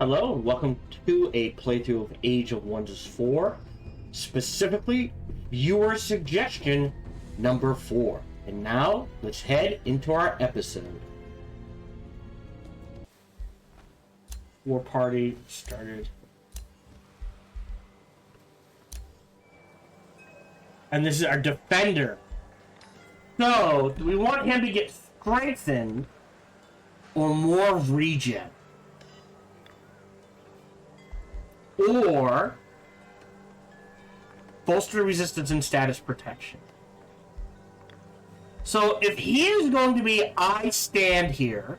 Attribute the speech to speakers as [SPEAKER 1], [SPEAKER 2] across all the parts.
[SPEAKER 1] Hello, and welcome to a playthrough of Age of Wonders 4, specifically Viewer Suggestion number 4. And now, let's head into our episode. War party started. And this is our defender. So, do we want him to get strengthened or more regen? Or bolster resistance and status protection. So if he is going to be I stand here,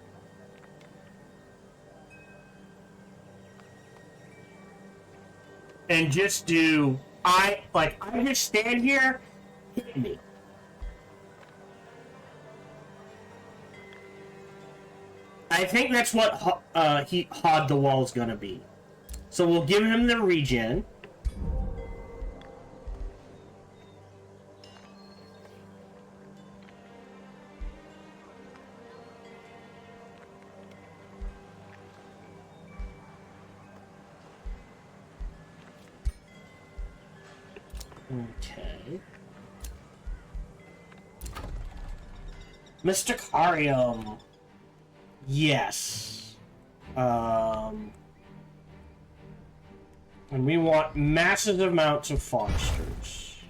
[SPEAKER 1] and just do I just stand here, hit me. I think that's what Hod the Wall is going to be. So we'll give him the regen. Okay. Mr. Carium. Yes. And we want massive amounts of foresters.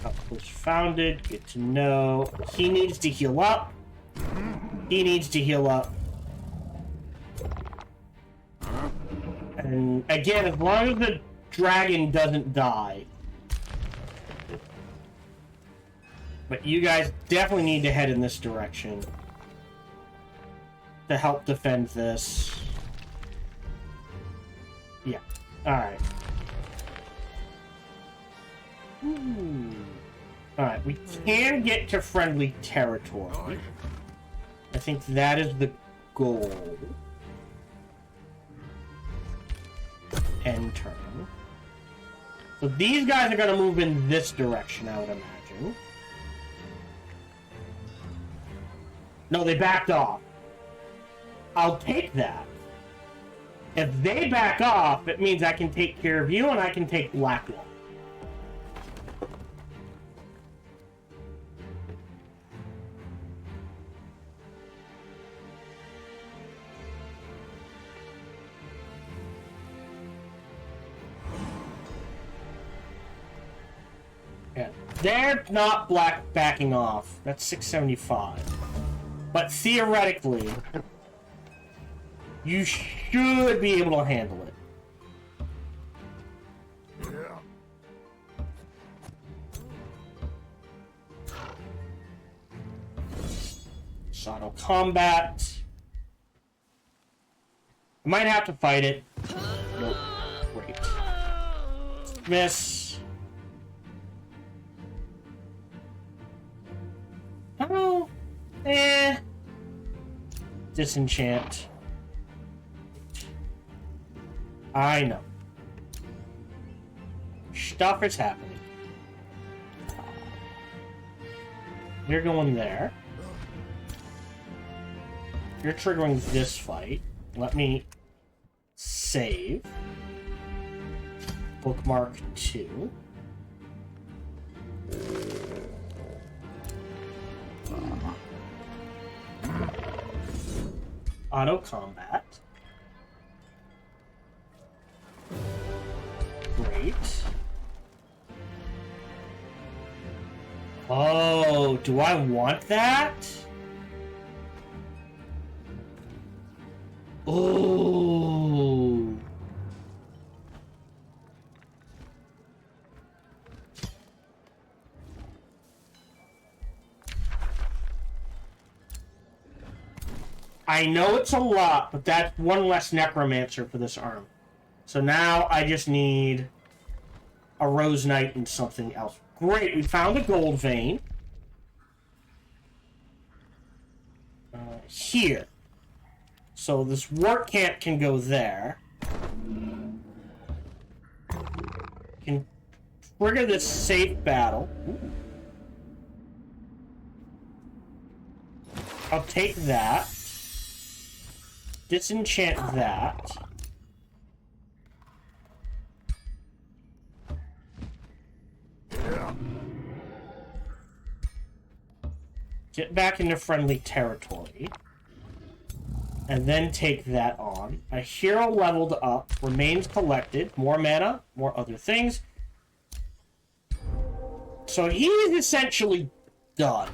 [SPEAKER 1] Outpost founded, good to know. He needs to heal up. He needs to heal up. And again, as long as the dragon doesn't die. But you guys definitely need to head in this direction to help defend this. Yeah. Alright. Alright, we can get to friendly territory. I think that is the goal. End turn. So these guys are going to move in this direction, I would imagine. No, they backed off. I'll take that. If they back off, it means I can take care of you and I can take Blackwell. Yeah, they're not backing off. That's 675. But theoretically, you should be able to handle it. Auto combat. I might have to fight it. Nope. Great. Miss. Oh. Disenchant. I know. Stuff is happening. You're going there. You're triggering this fight. Let me save. Bookmark 2. Auto combat. Great. Oh, do I want that? Oh. I know it's a lot, but that's one less Necromancer for this arm. So now I just need a Rose Knight and something else. Great, we found a gold vein. Here. So this work camp can go there. Can trigger this safe battle. I'll take that. Disenchant that. Get back into friendly territory. And then take that on. A hero leveled up. Remains collected. More mana. More other things. So he is essentially done.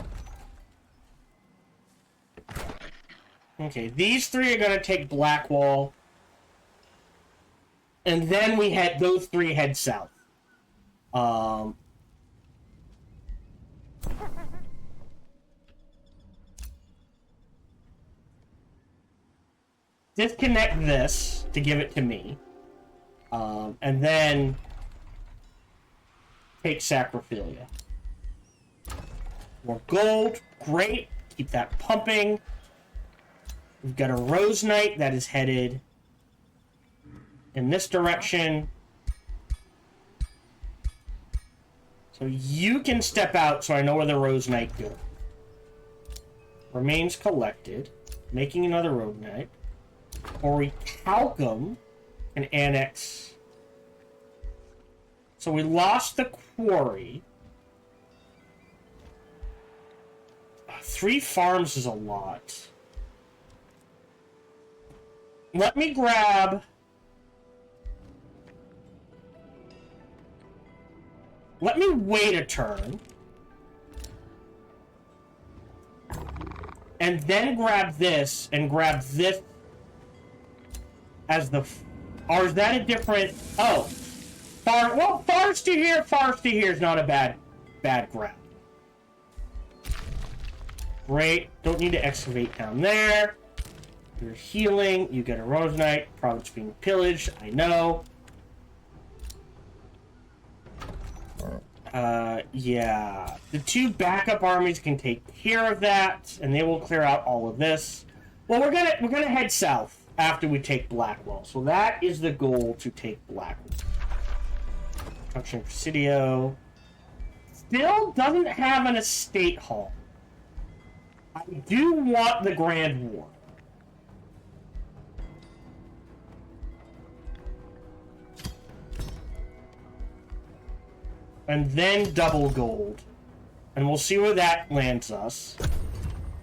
[SPEAKER 1] Okay, these three are going to take Blackwall. And then we had those three head south. Disconnect this to give it to me. And then take Sacrophilia. More gold. Great. Keep that pumping. We've got a Rose Knight that is headed in this direction. So you can step out so I know where the Rose Knight goes. Remains collected. Making another Rose Knight. Orichalcum and annex. So we lost the quarry. 3 farms is a lot. Let me grab... Let me wait a turn. And then grab this, and grab this as the... Or is that a different... Oh. Forest to here is not a bad grab. Great. Don't need to excavate down there. You're healing. You get a Rose Knight. Province being pillaged. I know. Yeah. The 2 backup armies can take care of that, and they will clear out all of this. Well, we're gonna head south after we take Blackwall. So that is the goal, to take Blackwall. Function Presidio. Still doesn't have an estate hall. I do want the Grand War. And then double gold. And we'll see where that lands us.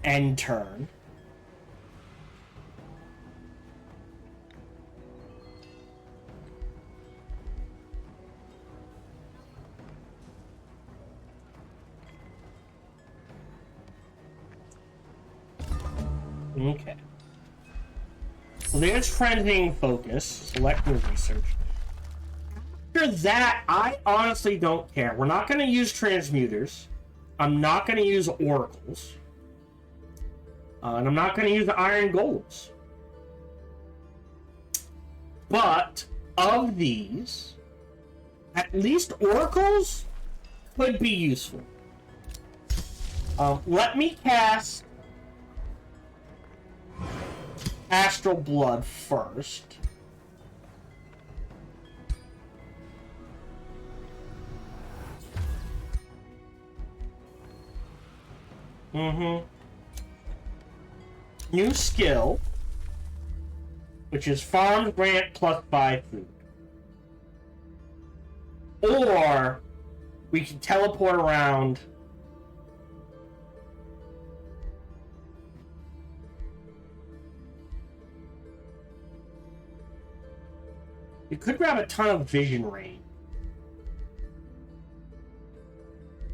[SPEAKER 1] End turn. Okay. Well, there's Frenzying Focus. Select your research. After that, I honestly don't care. We're not going to use transmuters. I'm not going to use oracles. And I'm not going to use the iron golds. But of these, at least oracles could be useful. Let me cast Astral Blood first. New skill, which is Farms Grant plus 5 food. Or we can teleport around. You could grab a ton of vision rain.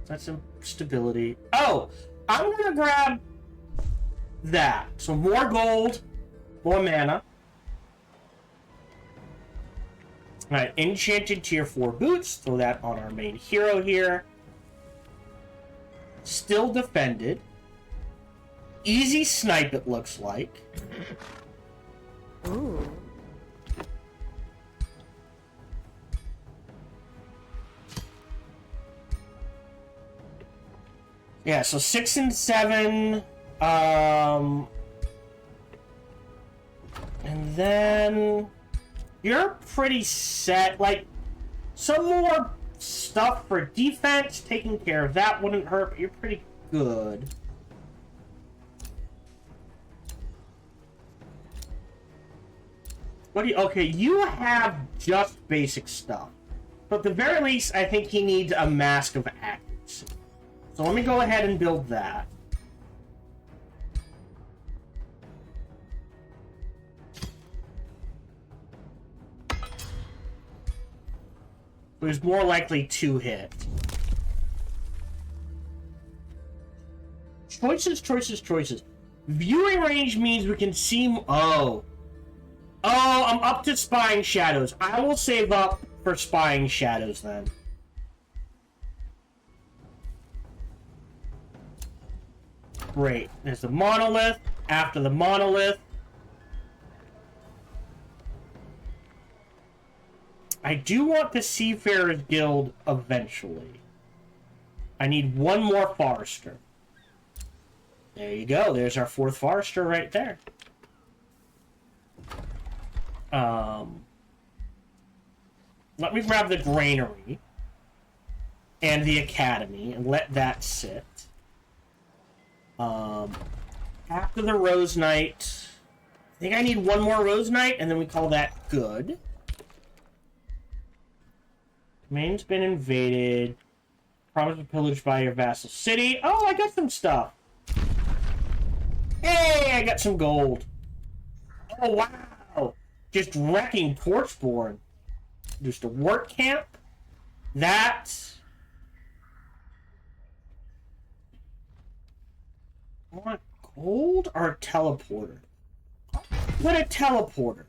[SPEAKER 1] That's some stability. Oh! I'm gonna grab that. So more gold, more mana. Alright, enchanted tier 4 boots. Throw that on our main hero here. Still defended. Easy snipe, it looks like.
[SPEAKER 2] Ooh.
[SPEAKER 1] Yeah, so 6 and 7. And then you're pretty set. Like, some more stuff for defense, taking care of that wouldn't hurt, but you're pretty good. What do you... Okay, you have just basic stuff. But at the very least, I think he needs a Mask of Accuracy. So let me go ahead and build that. There's more likely to hit. Choices, choices, choices. Viewing range means we can see... Oh. Oh, I'm up to Spying Shadows. I will save up for Spying Shadows then. Great. There's the monolith. After the monolith. I do want the Seafarers Guild eventually. I need one more Forester. There you go. There's our 4th Forester right there. Let me grab the Granary and the Academy and let that sit. After the Rose Knight, I think I need one more Rose Knight, and then we call that good. Domain's been invaded. Promise to pillage by your vassal city. Oh, I got some stuff. Hey, I got some gold. Oh, wow. Just wrecking Torchborn. Just a work camp. That. Want gold or a teleporter? What a teleporter.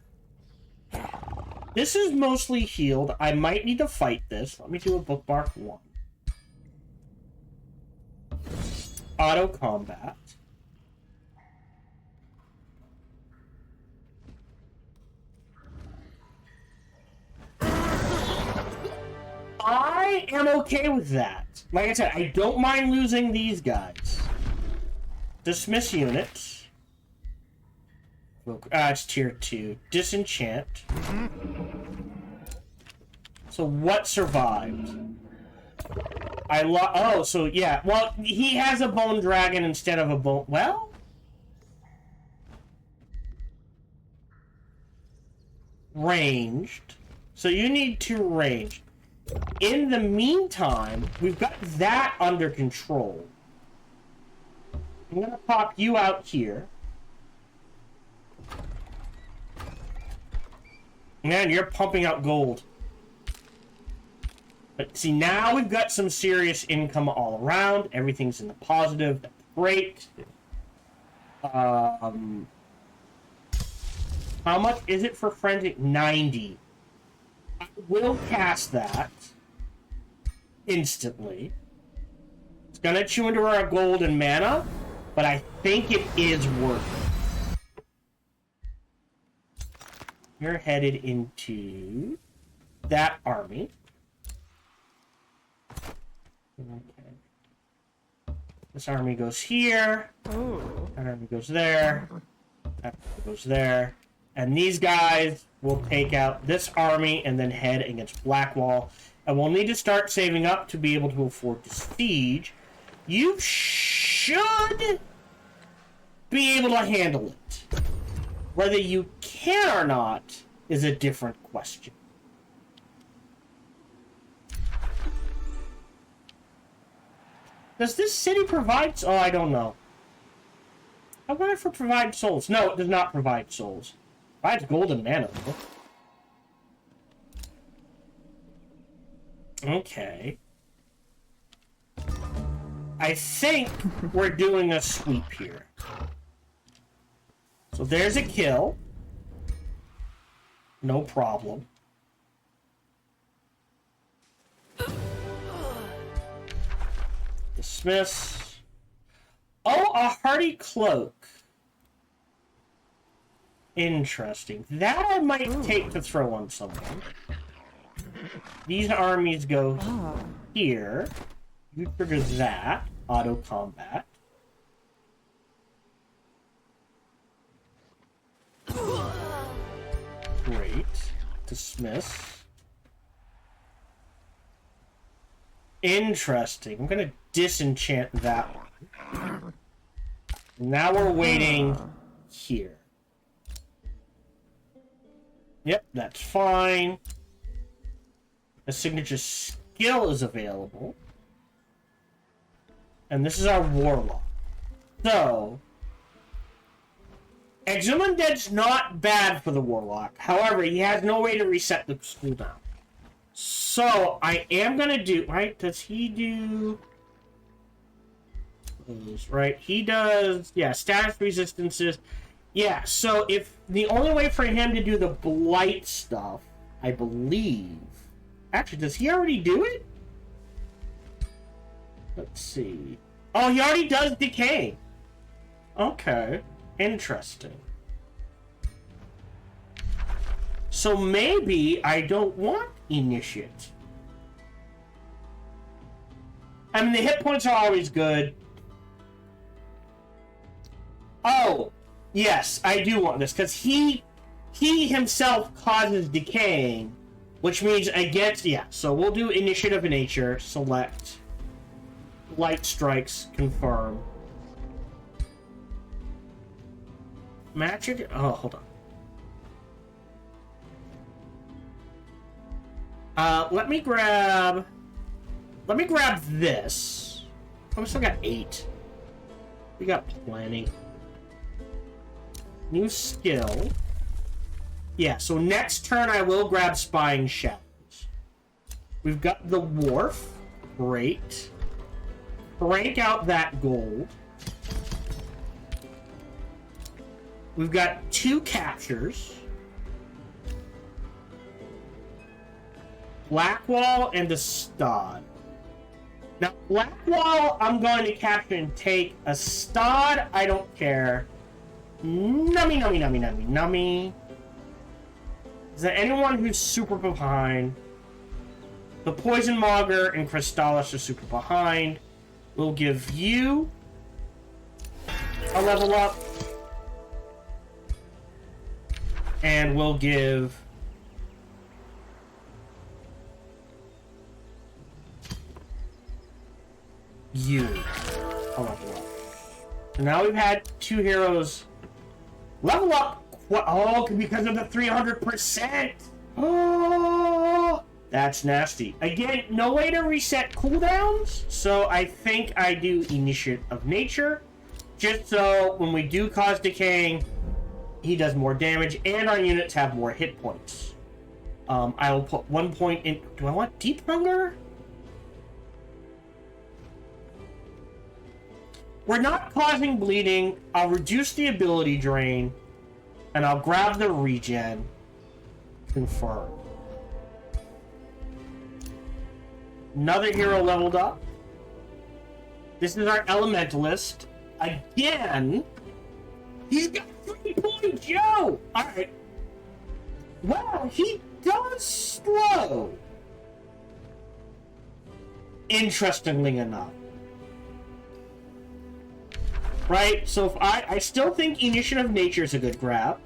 [SPEAKER 1] This is mostly healed. I might need to fight this. Let me do a bookmark 1. Auto combat. I am okay with that. Like I said, I don't mind losing these guys. Dismiss units. It's tier 2. Disenchant. So what survived? Oh, so yeah. Well, he has a bone dragon instead of a bone... Well? Ranged. So you need 2 ranged. In the meantime, we've got that under control. I'm gonna pop you out here. Man, you're pumping out gold. But see, now we've got some serious income all around. Everything's in the positive. That's great. How much is it for Frenzy? 90. I will cast that instantly. It's gonna chew into our gold and mana, but I think it is worth it. You're headed into that army. Okay. This army goes here. That army goes there. That goes there. And these guys will take out this army and then head against Blackwall. And we'll need to start saving up to be able to afford to siege. You should be able to handle it. Whether you can or not is a different question. Does this city provide... Oh, I don't know. I wonder if it provides souls. No, it does not provide souls. It provides gold and mana, though. Okay. I think we're doing a sweep here. So there's a kill. No problem. Dismiss. Oh, a hardy cloak. Interesting. That I might take to throw on someone. These armies go here. You trigger that. Auto combat. Great. Dismiss. Interesting. I'm gonna disenchant that one. Now we're waiting here. Yep, that's fine. A signature skill is available. And this is our Warlock. So, Exile Undead's not bad for the Warlock. However, he has no way to reset the cooldown. So, I am going to do... Right? Does he do... Right? He does... Yeah, status resistances. Yeah, so if... The only way for him to do the Blight stuff, I believe... Actually, does he already do it? Let's see. Oh, he already does Decay. Okay. Interesting. So maybe I don't want Initiate. I mean, the hit points are always good. Oh, yes, I do want this, because he himself causes decaying, which means against, yeah, so we'll do Initiative Nature, select, Light Strikes, confirm. Match it, oh, hold on. Let me grab this. Oh, we still got 8. We got plenty. New skill. Yeah, so next turn I will grab Spying Shadows. We've got the Wharf. Great. Break out that gold. We've got 2 captures. Blackwall and a Stod. Now, Blackwall, I'm going to capture and take. A Stod, I don't care. Nummy, nummy, nummy, nummy, nummy. Is there anyone who's super behind? The Poison Mogger and Crystallis are super behind. We'll give you a level up. And we'll give... you a level up. So now we've had 2 heroes level up. Oh, because of the 300%. Oh, that's nasty. Again, no way to reset cooldowns, so I think I do Initiate of Nature, just so when we do cause decaying, he does more damage, and our units have more hit points. I will put 1 point in. Do I want Deep Hunger? We're not causing bleeding. I'll reduce the ability drain. And I'll grab the regen. Confirm. Another hero leveled up. This is our Elementalist. Again. He's got 3 points, yo! Alright. Wow, he does slow. Interestingly enough. Right, so if I still think Initiative of Nature is a good grab.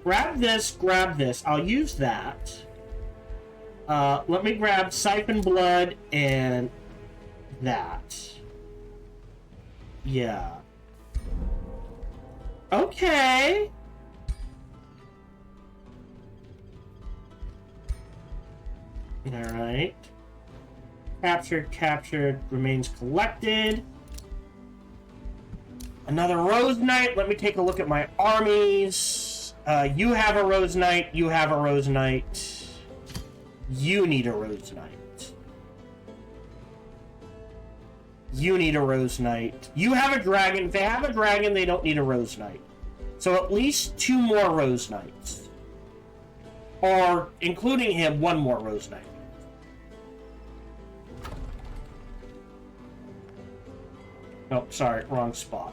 [SPEAKER 1] Grab this. I'll use that. Let me grab Siphon Blood and that. Yeah. Okay. Alright. Captured, remains collected. Another Rose Knight. Let me take a look at my armies. You have a Rose Knight. You have a Rose Knight. You need a Rose Knight. You need a Rose Knight. You have a dragon. If they have a dragon, they don't need a Rose Knight. So at least 2 more Rose Knights. Or, including him, 1 more Rose Knight. Oh, sorry. Wrong spot.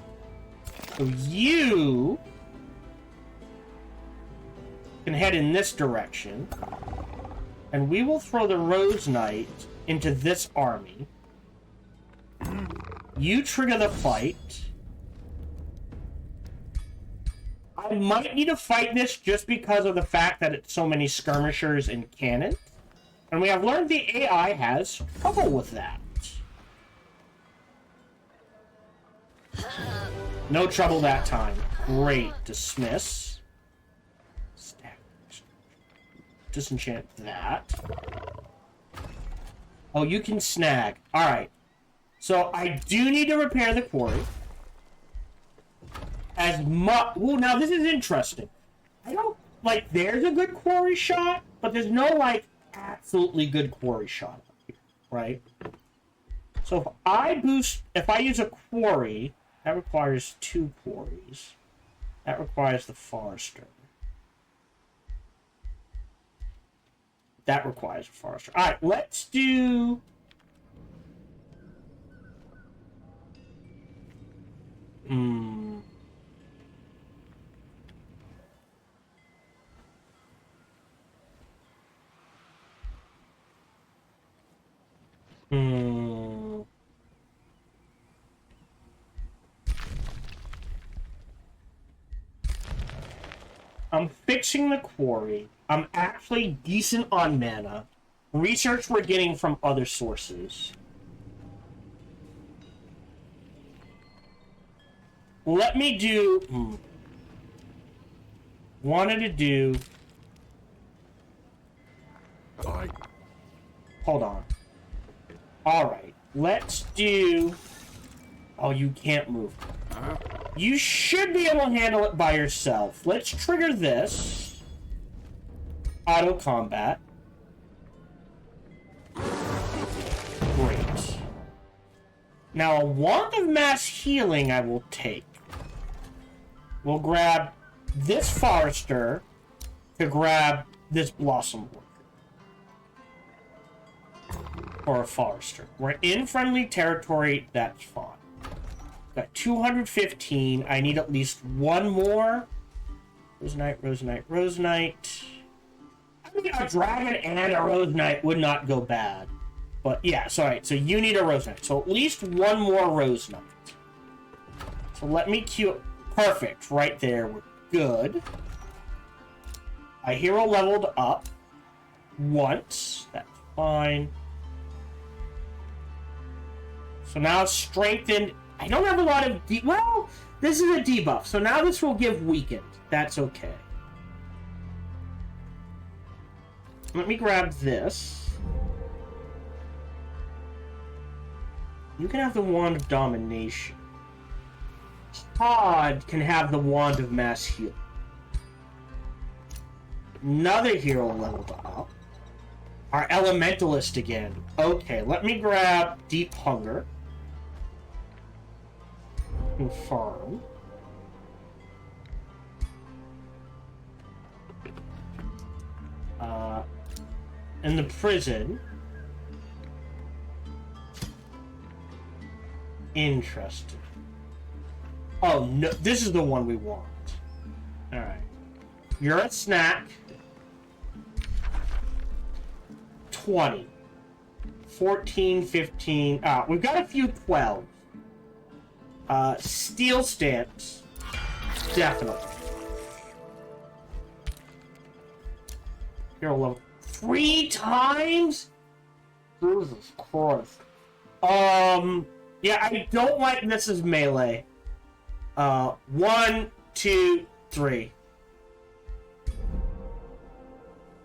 [SPEAKER 1] So you can head in this direction, and we will throw the Rose Knight into this army. You trigger the fight. I might need to fight this just because of the fact that it's so many skirmishers and cannon. And we have learned the AI has trouble with that. No trouble that time. Great. Dismiss. Stack. disenchant that. Oh, you can snag. Alright. So I do need to repair the quarry. As much... Ooh, now this is interesting. I don't... Like, there's a good quarry shot, but there's no, like, absolutely good quarry shot up here, right? So if I boost... If I use a quarry, that requires 2 quarries. That requires the forester. That requires a forester. Alright, let's do... I'm fixing the quarry. I'm actually decent on mana. Research we're getting from other sources. Let me do... Wanted to do... Hold on. Alright, let's do... Oh, you can't move. You should be able to handle it by yourself. Let's trigger this. Auto combat. Great. Now, a wand of mass healing I will take. We'll grab this forester to grab this blossom worker. Or a forester. We're in friendly territory, that's fine. Got 215. I need at least one more. Rose Knight, Rose Knight, Rose Knight. I mean, a dragon and a Rose Knight would not go bad. But yeah, so alright, so you need a Rose Knight. So at least one more Rose Knight. So let me queue. Perfect, right there. We're good. My hero leveled up once. That's fine. So now it's strengthened. I don't have a lot of well, this is a debuff, so now this will give weakened. That's okay. Let me grab this. You can have the Wand of Domination. Todd can have the Wand of Mass Heal. Another hero leveled up. Our Elementalist again. Okay, let me grab Deep Hunger. Confirm. In the prison. Interesting. Oh, no, this is the one we want. Alright. You're a snack. 20. 14, 15. We've got a few 12. Steel stance. Definitely. Hero level 3 times? Jesus Christ. Yeah, I don't like this as melee. 1, 2, 3.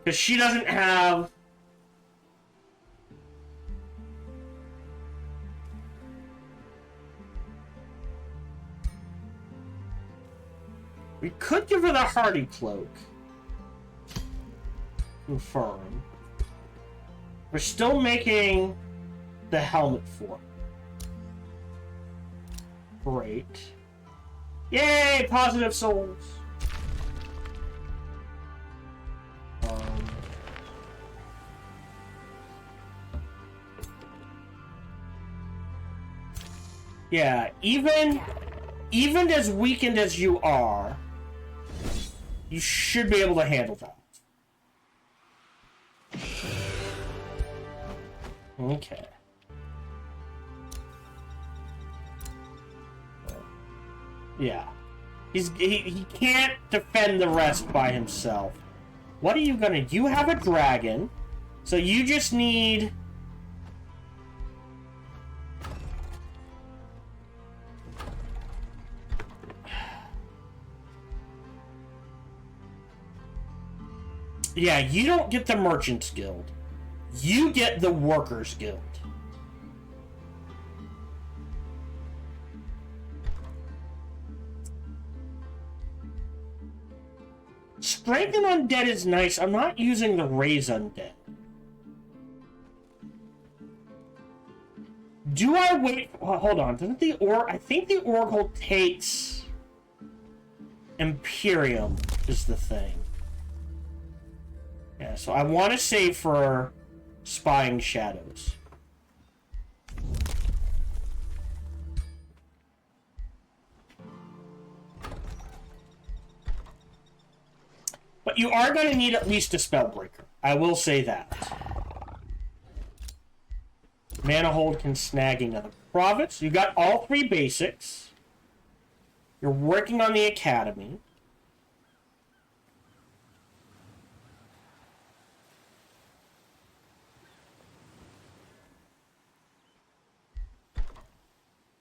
[SPEAKER 1] Because she doesn't have... We could give her the Hardy Cloak. Confirm. We're still making the helmet for it. Great. Yay! Positive souls! Yeah, even as weakened as you are, you should be able to handle that. Okay. Yeah. He can't defend the rest by himself. What are you gonna... You have a dragon, so you just need... Yeah, you don't get the Merchants Guild. You get the Workers Guild. Strengthen Undead is nice. I'm not using the Raise Undead. Do I wait? Well, hold on. Doesn't the I think the Oracle takes Imperium is the thing. Yeah, so I want to save for Spying Shadows. But you are going to need at least a Spellbreaker. I will say that. Manahold can snag another province. You got all 3 basics. You're working on the Academy.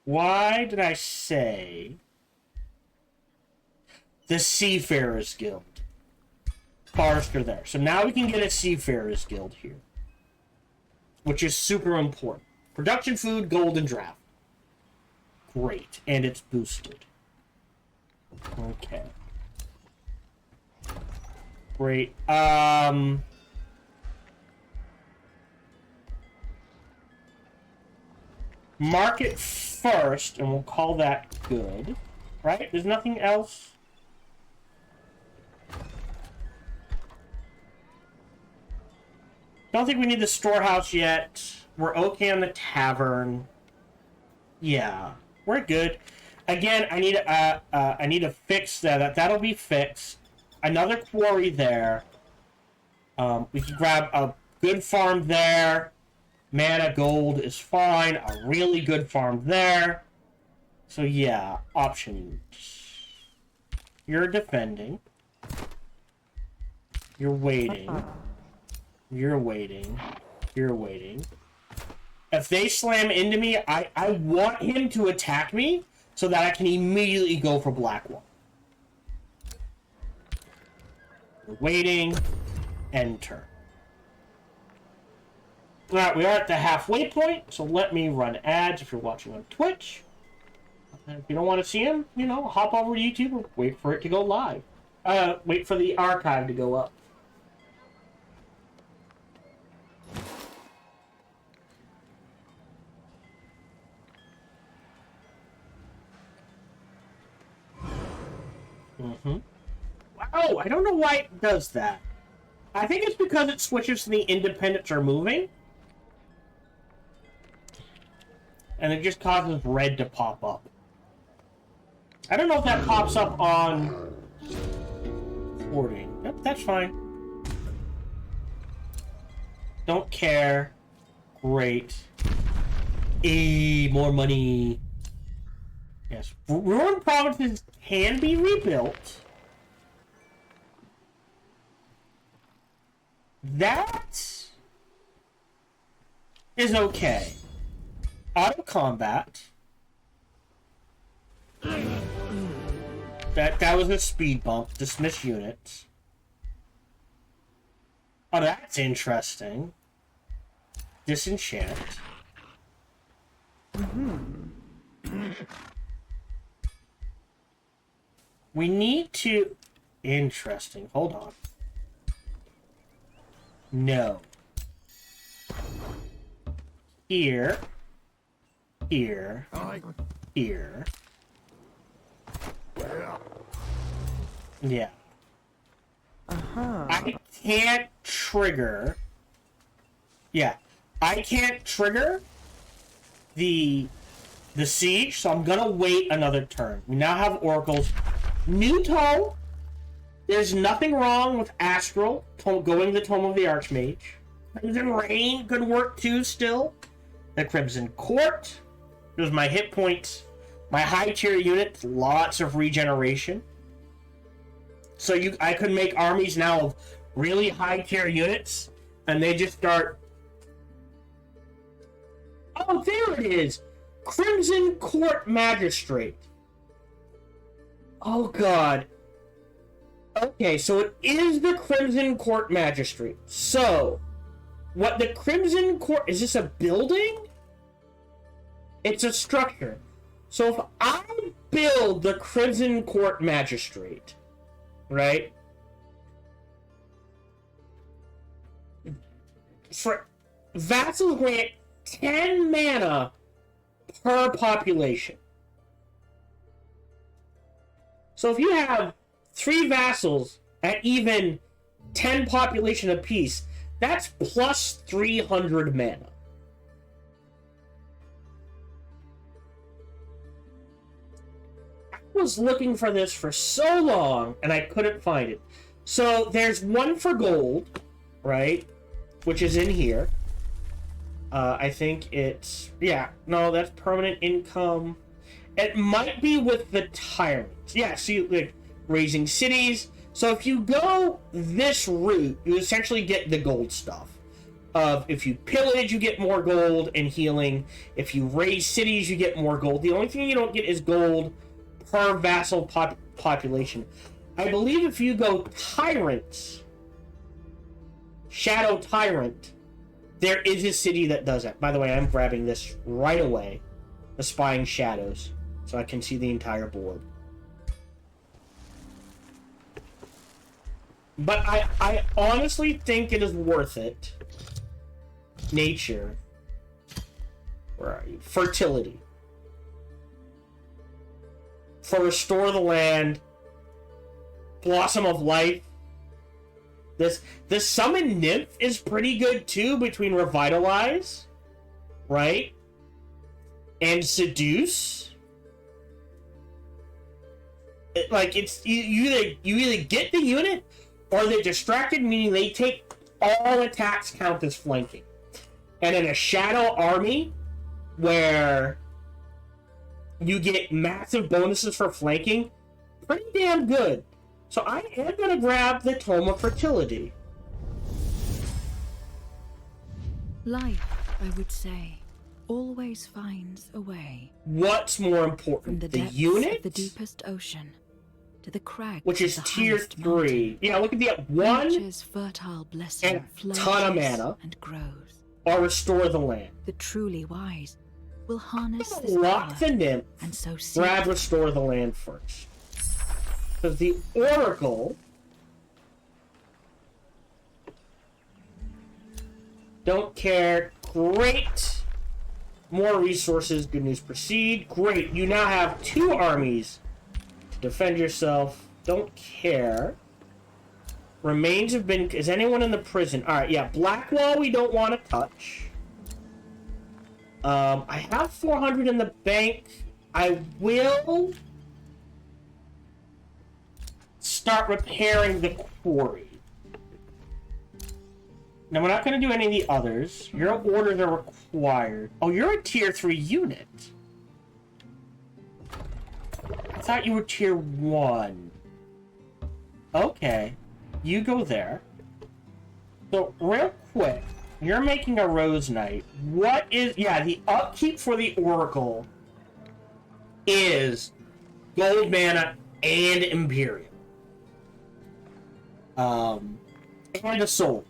[SPEAKER 1] Why did I say the Seafarers Guild? Forester there. So now we can get a Seafarers Guild here, which is super important. Production food, gold, and draft. Great. And it's boosted. Okay. Great. Market first, and we'll call that good. Right? There's nothing else. Don't think we need the storehouse yet. We're okay on the tavern. Yeah, we're good. Again, I need to fix that. That'll be fixed. Another quarry there. We can grab a good farm there. Mana gold is fine. A really good farm there. So yeah, options. You're defending. You're waiting. You're waiting. You're waiting. If they slam into me, I want him to attack me so that I can immediately go for Blackwall. We're waiting. End turn. Alright, we are at the halfway point, so let me run ads if you're watching on Twitch. And if you don't want to see them, you know, hop over to YouTube or wait for it to go live. Wait for the archive to go up. Wow, I don't know why it does that. I think it's because it switches to the independents are moving. And it just causes red to pop up. I don't know if that pops up on 40. Yep, that's fine. Don't care. Great. More money. Yes. Ruined provinces can be rebuilt. That is okay. Auto combat. That was a speed bump. Dismiss units. Oh, that's interesting. Disenchant. We need to... Interesting. Hold on. No. Here. Here. Here. Yeah. I can't trigger... Yeah. I can't trigger the siege, so I'm gonna wait another turn. We now have oracles. New tome. There's nothing wrong with Astral going the Tome of the Archmage. Crimson Rain could work too still. The Crimson Court. There's my hit points. My high tier unit, lots of regeneration. So I could make armies now of really high tier units, and they just start... Oh, there it is! Crimson Court Magistrate. Oh, God. Okay, so it is the Crimson Court Magistrate. So, what the Crimson Court... Is this a building? It's a structure. So if I build the Crimson Court Magistrate, right? For vassals grant 10 mana per population. So if you have 3 vassals at even 10 population apiece, that's plus 300 mana. I was looking for this for so long, and I couldn't find it. So there's one for gold, right? Which is in here. I think it's... Yeah, no, that's permanent income. It might be with the tyrants. Yeah, so you, like, raising cities. So if you go this route, you essentially get the gold stuff. If you pillage, you get more gold and healing. If you raise cities, you get more gold. The only thing you don't get is gold per vassal population. I believe if you go tyrants, Shadow Tyrant, there is a city that does that. By the way, I'm grabbing this right away. The Spying Shadows. So I can see the entire board. But I honestly think it is worth it. Nature. Where are you? Fertility. For Restore the Land. Blossom of Life. The Summon Nymph is pretty good too, between Revitalize, right? And Seduce. It's you either get the unit or they're distracted, meaning they take all attacks count as flanking. And in a Shadow Army, where you get massive bonuses for flanking, pretty damn good. So I am going to grab the Tome of Fertility.
[SPEAKER 2] Life, I would say, always finds a way.
[SPEAKER 1] What's more important?
[SPEAKER 2] From the depths
[SPEAKER 1] unit?
[SPEAKER 2] Of the deepest ocean to the crags,
[SPEAKER 1] which is tier 3.
[SPEAKER 2] Mountain.
[SPEAKER 1] Yeah, look at the one
[SPEAKER 2] Nature's fertile blessing
[SPEAKER 1] and ton of mana
[SPEAKER 2] and grows.
[SPEAKER 1] Or Restore the Land.
[SPEAKER 2] The truly wise will harness this
[SPEAKER 1] Lock
[SPEAKER 2] power
[SPEAKER 1] the Nymph.
[SPEAKER 2] and so
[SPEAKER 1] grab Restore the Land first. Because the Oracle don't care. Great. More resources. Good news. Proceed. Great. You now have 2 armies to defend yourself. Don't care. Remains have been... Is anyone in the prison? Alright, yeah. Blackwall we don't want to touch. I have 400 in the bank. I will start repairing the quarry. Now, we're not going to do any of the others. Your orders are required. Oh, you're a tier 3 unit. I thought you were tier 1. Okay. You go there. So, real quick, you're making a Rose Knight. What is... Yeah, the upkeep for the Oracle is gold mana and Imperial. And a soul.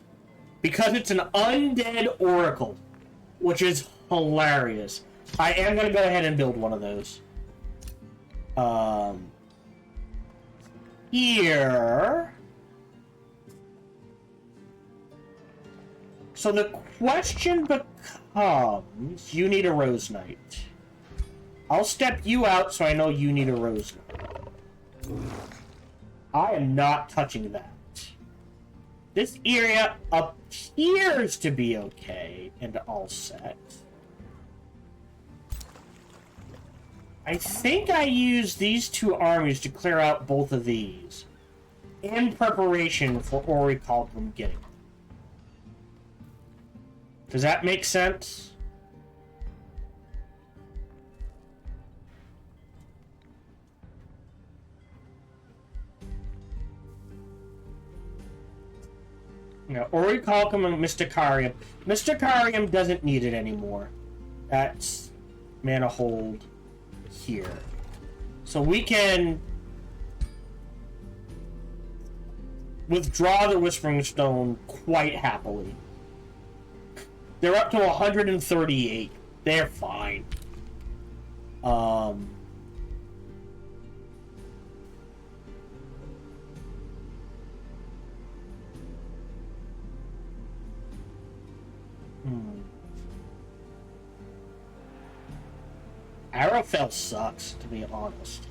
[SPEAKER 1] Because it's an undead Oracle, which is hilarious. I am going to go ahead and build one of those. Here... So the question becomes, you need a Rose Knight. I'll step you out so I know you need a Rose Knight. I am not touching that. This area appears to be okay and all set. I think I used these 2 armies to clear out both of these in preparation for Orichalcum getting them. Does that make sense? Yeah, Orichalcum and Mysticarium. Mysticarium doesn't need it anymore. That's mana hold here. So we can withdraw the Whispering Stone quite happily. They're up to 138. They're fine. Arrowfell sucks, to be honest.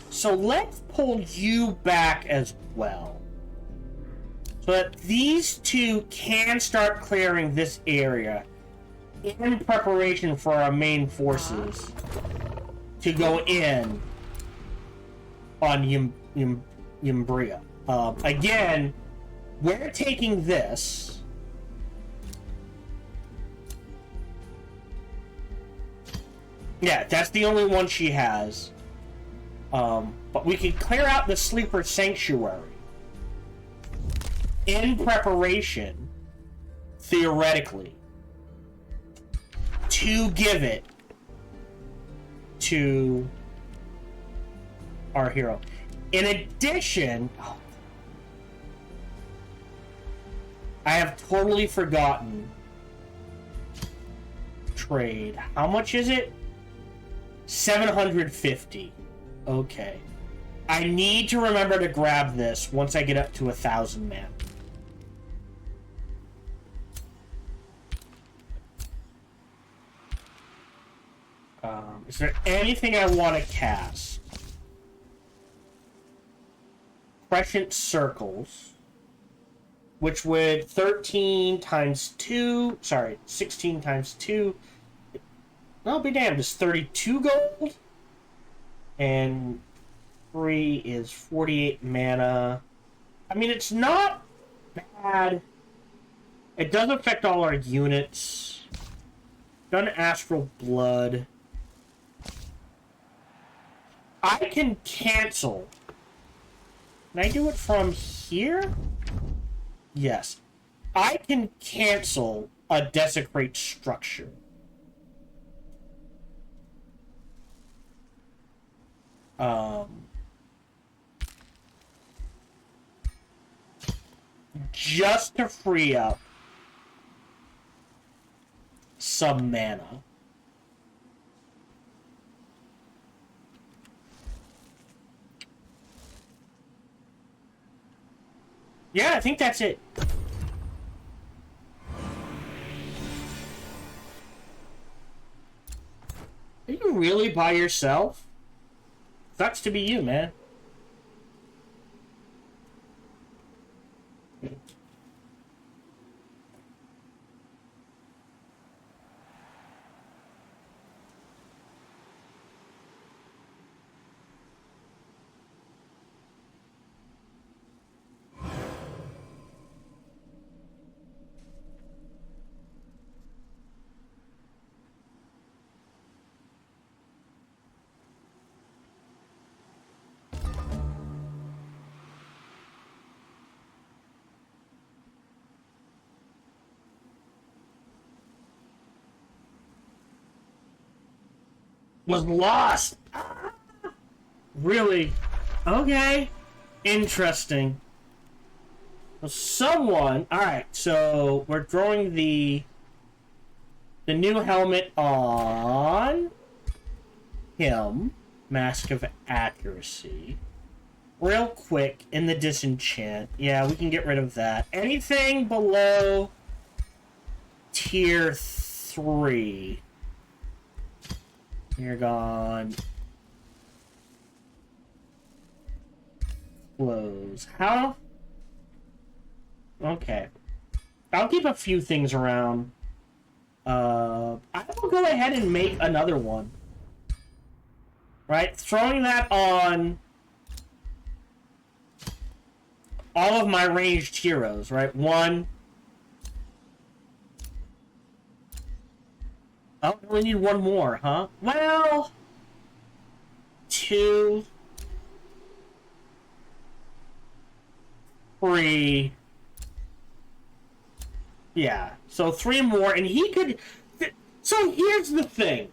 [SPEAKER 1] So let's pull you back as well. So that these two can start clearing this area in preparation for our main forces to go in on Umbria. Again, we're taking this. Yeah, that's the only one she has. But we can clear out the Sleeper Sanctuary in preparation, theoretically, to give it to our hero. In addition, I have totally forgotten trade. How much is it? 750. Okay. I need to remember to grab this once I get up to 1,000 man. Is there anything I want to cast? Crescent Circles, which would 13 times 2, sorry, 16 times 2, I'll be damned, is 32 gold? And 3 is 48 mana. I mean, it's not bad. It does affect all our units. Done Astral Blood. I can cancel. Can I do it from here? Yes. I can cancel a Desecrate Structure. Just to free up some mana. Yeah, I think that's it. Are you really by yourself? Sucks to be you, man. Was lost. Really? Okay. Interesting. Well, someone. All right. So we're throwing the new helmet on him. Mask of Accuracy. Real quick in the disenchant. Yeah, we can get rid of that. Anything below tier 3. You're gone. Close. How? Okay. I'll keep a few things around. I will go ahead and make another one. Right? Throwing that on all of my ranged heroes, right? 1. Oh, we need 1 more, huh? Well, 2, 3. Yeah, so 3 more, and he could... So here's the thing.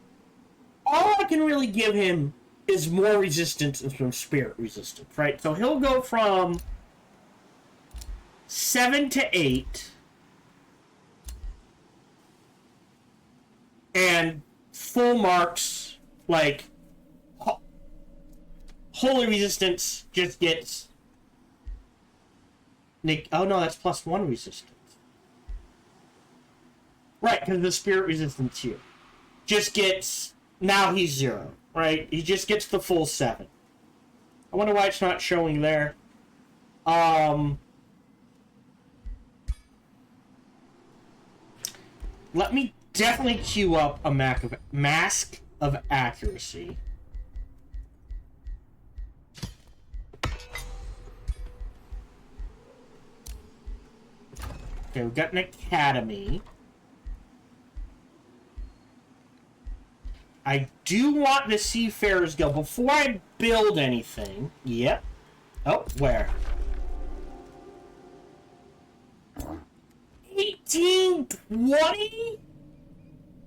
[SPEAKER 1] All I can really give him is more resistance than from spirit resistance, right? So he'll go from 7 to 8, and full marks, like holy resistance, just gets oh no, that's +1 resistance. Right, because the spirit resistance here just gets, now he's 0, right? He just gets the full 7. I wonder why it's not showing there. Let me definitely queue up a mask of accuracy. Okay, we've got an academy. I do want the Seafarers Guild before I build anything. Yep. Oh, where? 1820?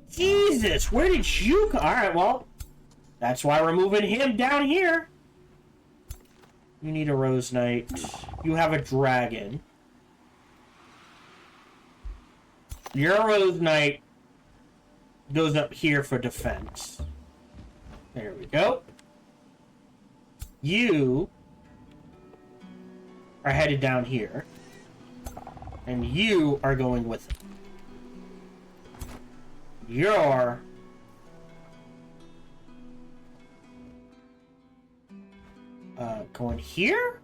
[SPEAKER 1] Jesus, where did you go? Alright, well, that's why we're moving him down here. You need a Rose Knight. You have a dragon. Your Rose Knight goes up here for defense. There we go. You are headed down here. And you are going with it. You're going here?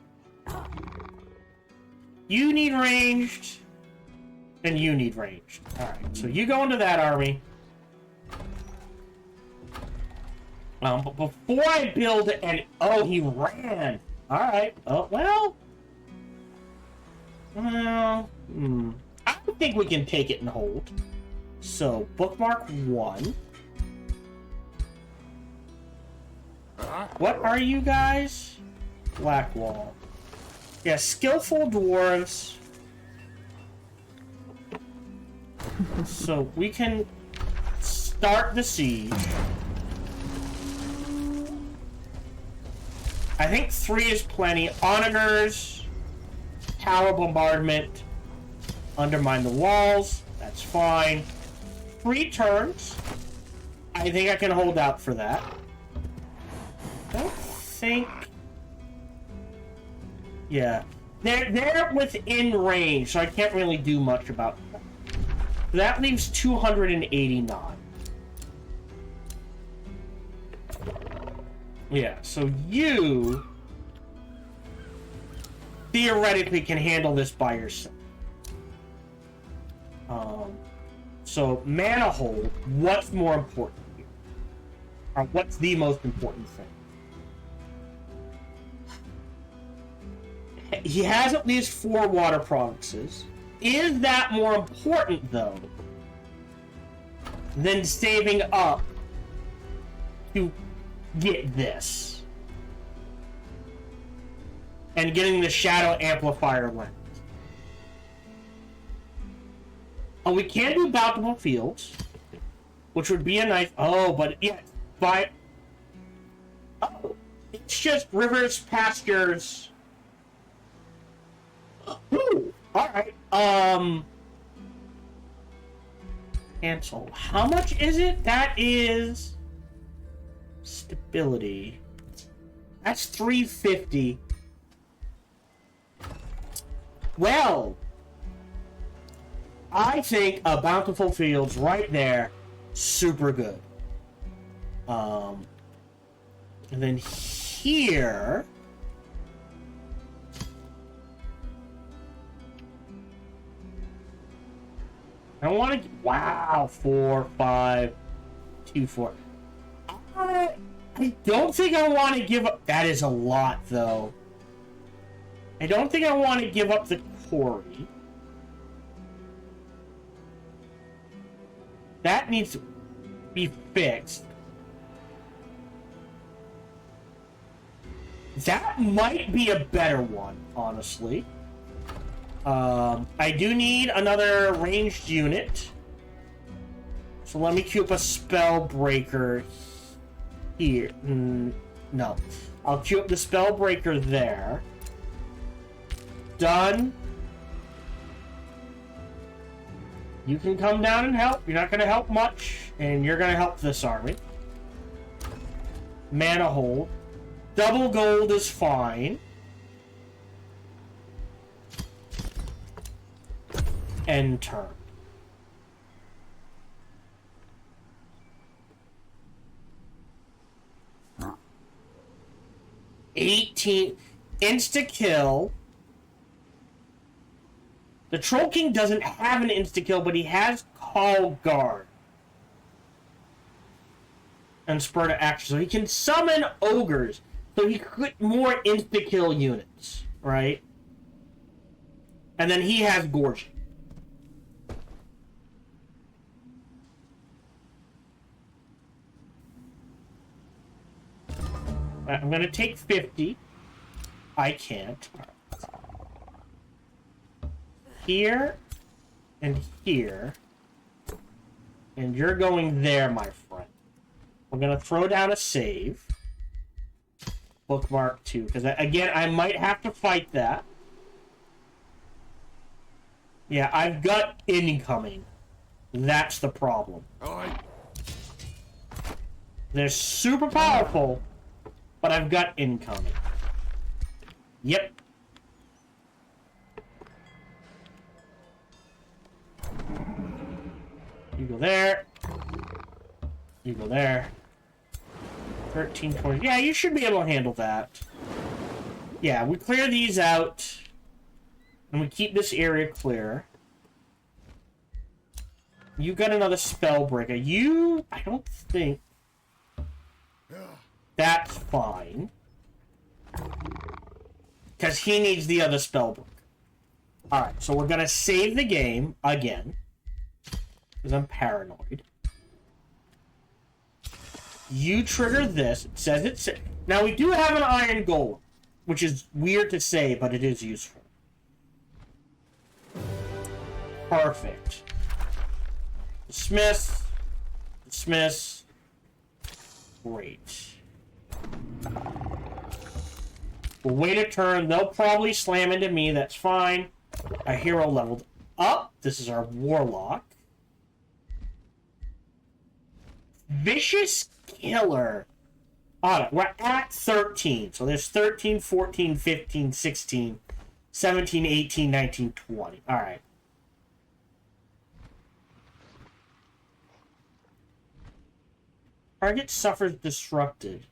[SPEAKER 1] You need ranged. And you need ranged. Alright, so you go into that army. But before I build and oh, he ran. Alright. Oh, well. I think we can take it and hold. So, bookmark 1. What are you guys? Blackwall. Yeah, skillful dwarves. So, we can start the siege. I think 3 is plenty. Onagers, tower bombardment, undermine the walls. That's fine. 3 turns. I think I can hold out for that. I don't think... Yeah. They're within range, so I can't really do much about that. That leaves 289. Yeah, so you theoretically can handle this by yourself. So mana hold, what's more important here? Or what's the most important thing? He has at least 4 water provinces. Is that more important, though, than saving up to get this? And getting the Shadow Amplifier lens. Oh, we can do Bountiful Fields, which would be a nice... Oh, but yeah, by... Oh, it's just rivers, pastures... Ooh, alright, cancel. How much is it? That is... Stability. That's 350. Well... I think a Bountiful Fields right there, super good. And then here... I don't want to... Wow, 4, 5, 2, 4. I don't think I want to give up... That is a lot, though. I don't think I want to give up the quarry. That needs to be fixed. That might be a better one, honestly. I do need another ranged unit. So let me queue up a spell breaker here. No. I'll queue up the Spellbreaker there. Done. You can come down and help. You're not going to help much, and you're going to help this army. Mana hold. Double gold is fine. End turn. $18 insta-kill. The Troll King doesn't have an insta-kill, but he has Call Guard. And Spur to Action. So he can summon ogres. So he could get more insta-kill units, right? And then he has Gorging. I'm going to take 50. I can't. Here and here. And you're going there, my friend. We're going to throw down a save. Bookmark 2. Because, again, I might have to fight that. Yeah, I've got incoming. That's the problem. They're super powerful, but I've got incoming. Yep. You go there. You go there. 13, 20. Yeah, you should be able to handle that. Yeah, we clear these out. And we keep this area clear. You got another Spellbreaker. You... I don't think... That's fine. Because he needs the other Spellbook. Alright, so we're going to save the game again. Because I'm paranoid. You trigger this. It says it's... Now, we do have an Iron Golem. Which is weird to say, but it is useful. Perfect. Dismiss. Dismiss. Great. We'll wait a turn. They'll probably slam into me. That's fine. A hero leveled up. This is our Warlock. Vicious Killer. Alright, we're at 13. So there's 13, 14, 15, 16, 17, 18, 19, 20. Alright. Target suffers disrupted.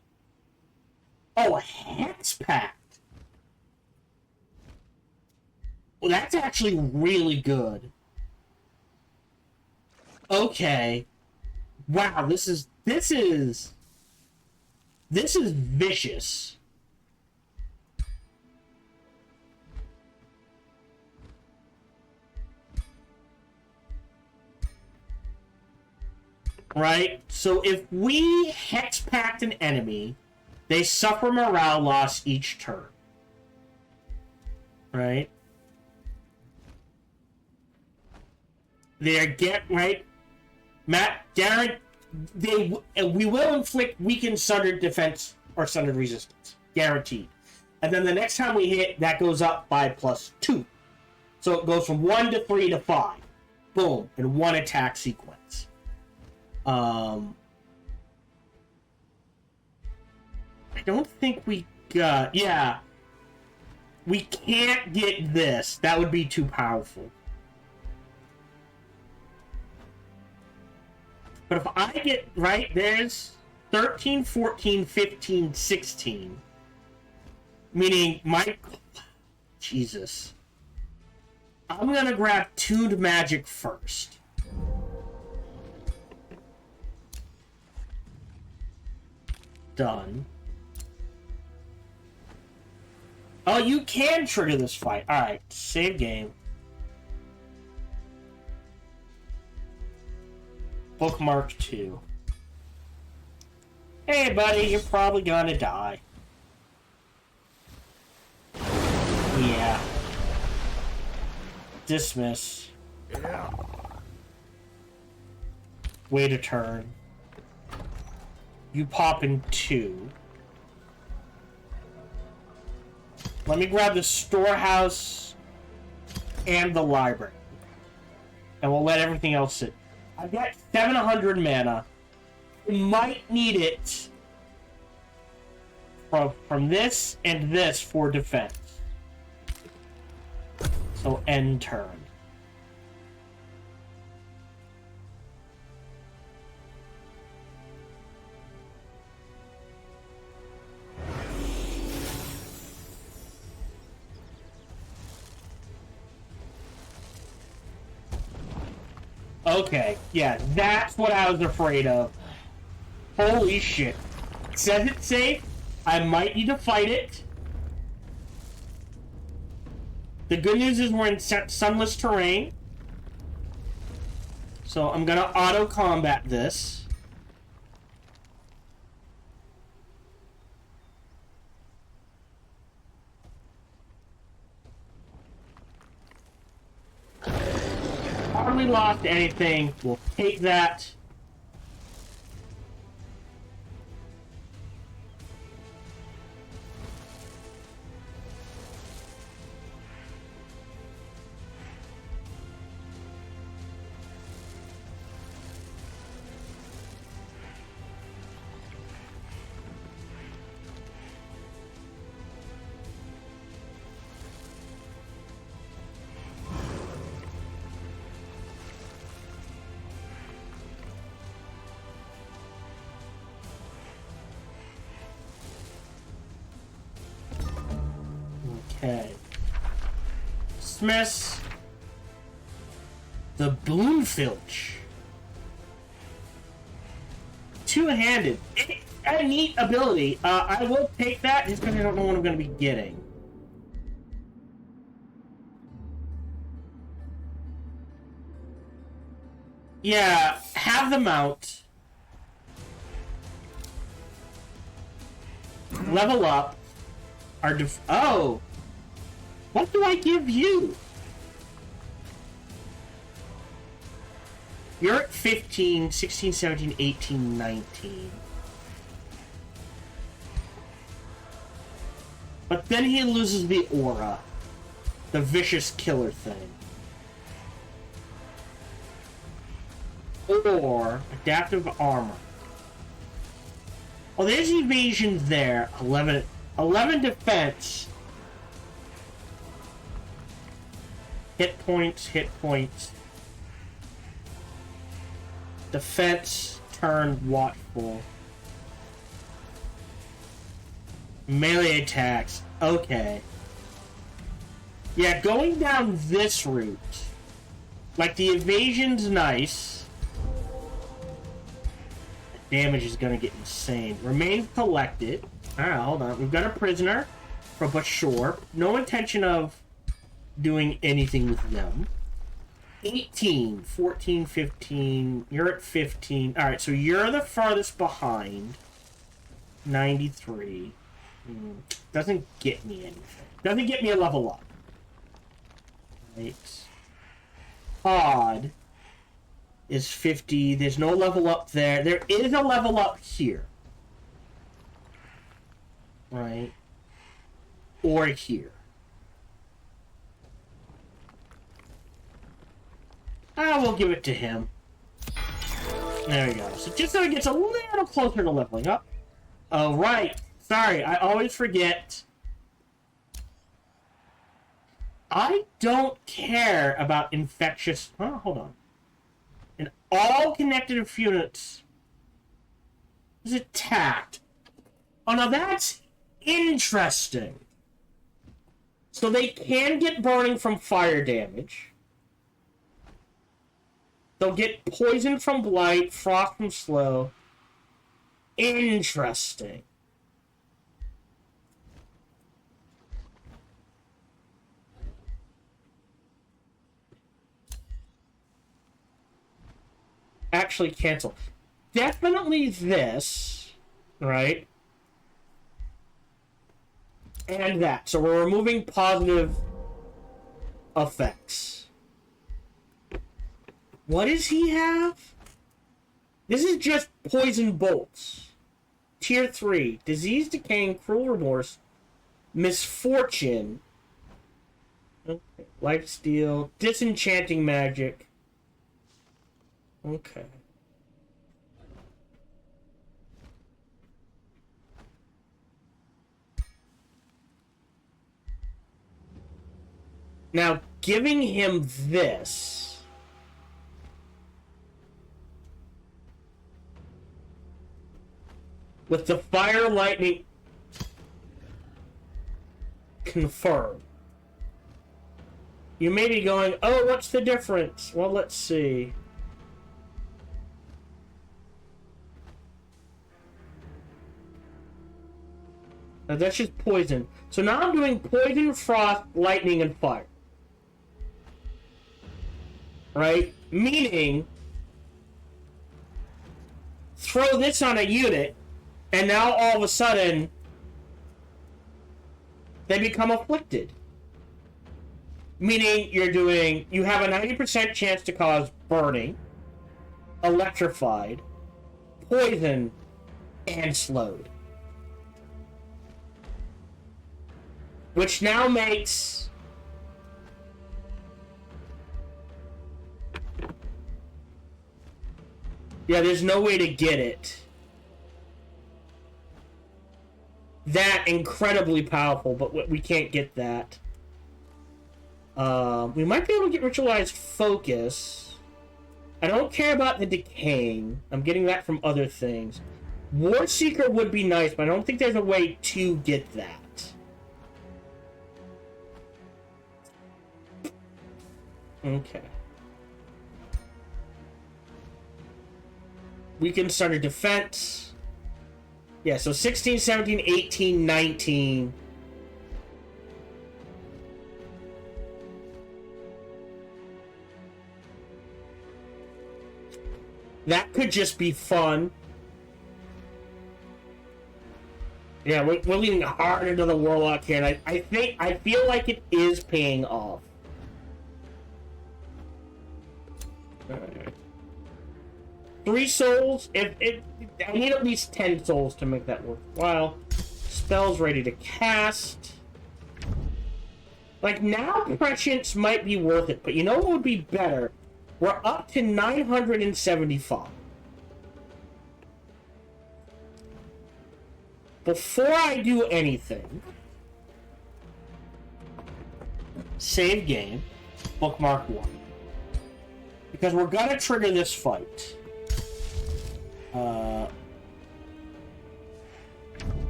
[SPEAKER 1] Oh, a Hex Pact! Well, that's actually really good. Okay. Wow, this is vicious. Right? So if we Hex Pact an enemy, they suffer morale loss each turn. Right? Right? Matt, Darren, we will inflict weakened sundered defense or sundered resistance. Guaranteed. And then the next time we hit, that goes up by +2. So it goes from 1 to 3 to 5. Boom. In one attack sequence. I don't think we got... Yeah. We can't get this. That would be too powerful. But if I get... Right, there's 13, 14, 15, 16. Meaning my... Jesus. I'm gonna grab Tuned Magic first. Done. Oh, you can trigger this fight. Alright, save game. Bookmark 2. Hey, buddy, you're probably gonna die. Yeah. Dismiss.
[SPEAKER 3] Yeah.
[SPEAKER 1] Wait a turn. You pop in 2. Let me grab the storehouse and the library. And we'll let everything else sit. I've got 700 mana. I might need it from this and this for defense. So end turn. Okay, yeah, that's what I was afraid of. Holy shit. It says it's safe. I might need to fight it. The good news is we're in sunless terrain. So I'm gonna auto-combat this. Hardly lost anything. We'll take that. Okay. Dismiss. The Boomfilch. Two-handed. A neat ability. I will take that just because I don't know what I'm going to be getting. Yeah, have the mount. Level up. Oh! What do I give you? You're at 15, 16, 17, 18, 19. But then he loses the aura. The vicious killer thing. Or adaptive armor. Oh, there's evasion there. 11 defense. Hit points. Defense, turn, watchful. Melee attacks. Okay. Yeah, going down this route. Like, the evasion's nice. The damage is gonna get insane. Remain collected. Alright, hold on. We've got a prisoner. But sure. No intention of doing anything with them. 18, 14, 15. You're at 15. Alright, so you're the farthest behind. 93. Doesn't get me anything. Doesn't get me a level up. Right. Odd is 50. There's no level up there. There is a level up here. Right. Or here. We'll give it to him. There we go. So just so it gets a little closer to leveling up. Oh, right. Sorry, I always forget. I don't care about infectious... Oh, hold on. And all connected units is attacked. Oh, now that's interesting. So they can get burning from fire damage. They'll get poison from blight, frost from slow. Interesting. Actually cancel. Definitely this, right? And that. So we're removing positive effects. What does he have? This is just poison bolts. Tier 3. Disease, decaying, cruel remorse. Misfortune. Okay. Lifesteal. Disenchanting magic. Okay. Now, giving him this... with the fire lightning... confirm. You may be going, oh, what's the difference? Well, let's see. Now, that's just poison. So now I'm doing poison, frost, lightning, and fire. Right? Meaning, throw this on a unit, and now all of a sudden, they become afflicted. Meaning you have a 90% chance to cause burning, electrified, poison, and slowed. Which now makes... yeah, there's no way to get it. That incredibly powerful, but we can't get that. We might be able to get ritualized focus. I don't care about the decaying. I'm getting that from other things. War Seeker would be nice, but I don't think there's a way to get that. Okay. We can start a defense. Yeah, so 16, 17, 18, 19. That could just be fun. Yeah, we're leaning hard into the Warlock here, and I feel like it is paying off. Alright. 3 souls. I need at least 10 souls to make that worthwhile. Spells ready to cast. Like, now Prescience might be worth it, but you know what would be better? We're up to 975. Before I do anything, save game, bookmark 1. Because we're gonna trigger this fight.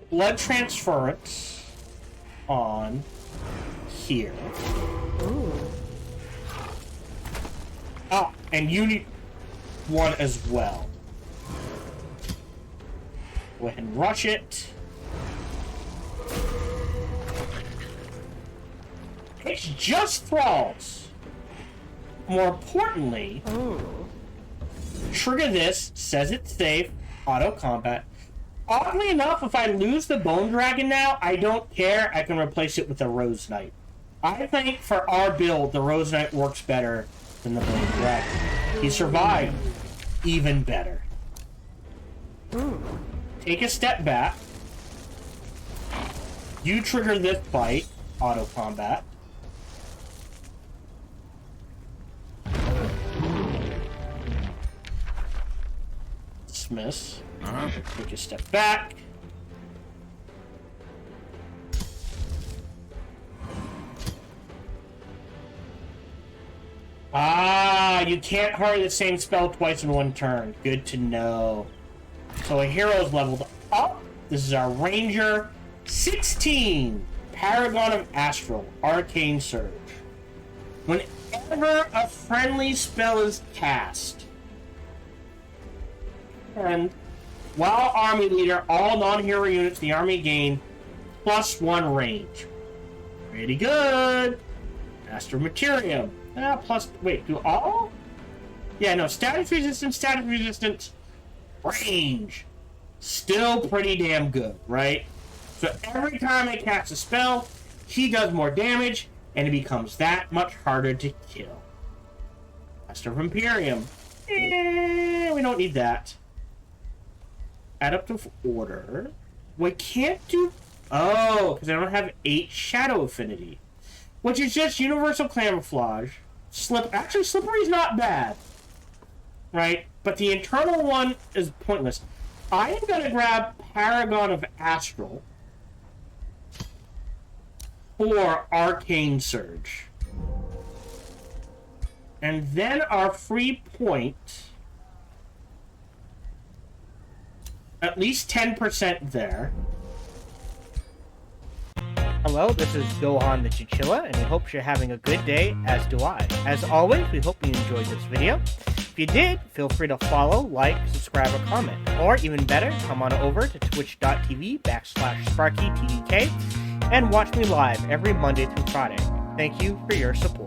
[SPEAKER 1] Blood transference on here.
[SPEAKER 3] Ooh.
[SPEAKER 1] Oh, and you need one as well. Go ahead and rush it. It's just thralls. More importantly, trigger this, says it's safe, auto combat. Oddly enough, if I lose the Bone Dragon now, I don't care. I can replace it with a Rose Knight. I think for our build, the Rose Knight works better than the Bone Dragon. He survived. Even better. Take a step back. You trigger this fight, auto combat. Dismiss. Take a step back. Ah, you can't hurry the same spell twice in one turn. Good to know. So a hero's leveled up. This is our Ranger. 16. Paragon of Astral. Arcane Surge. Whenever a friendly spell is cast, and while army leader, all non-hero units in the army gain +1 range. Pretty good. Master Materium. Plus, wait, do all? Yeah, no, status resistance, range. Still pretty damn good, right? So every time I cast a spell, he does more damage, and it becomes that much harder to kill. Master of Imperium. We don't need that. Add up to order. We can't do Oh, because I don't have 8 shadow affinity. Which is just universal camouflage. Actually, slippery's not bad. Right? But the internal one is pointless. I am going to grab Paragon of Astral or Arcane Surge. And then our free point, at least 10% there.
[SPEAKER 3] Hello, this is Gohan the Chinchilla, and we hope you're having a good day, as do I. As always, we hope you enjoyed this video. If you did, feel free to follow, like, subscribe, or comment. Or, even better, come on over to twitch.tv/SparkyTDK and watch me live every Monday through Friday. Thank you for your support.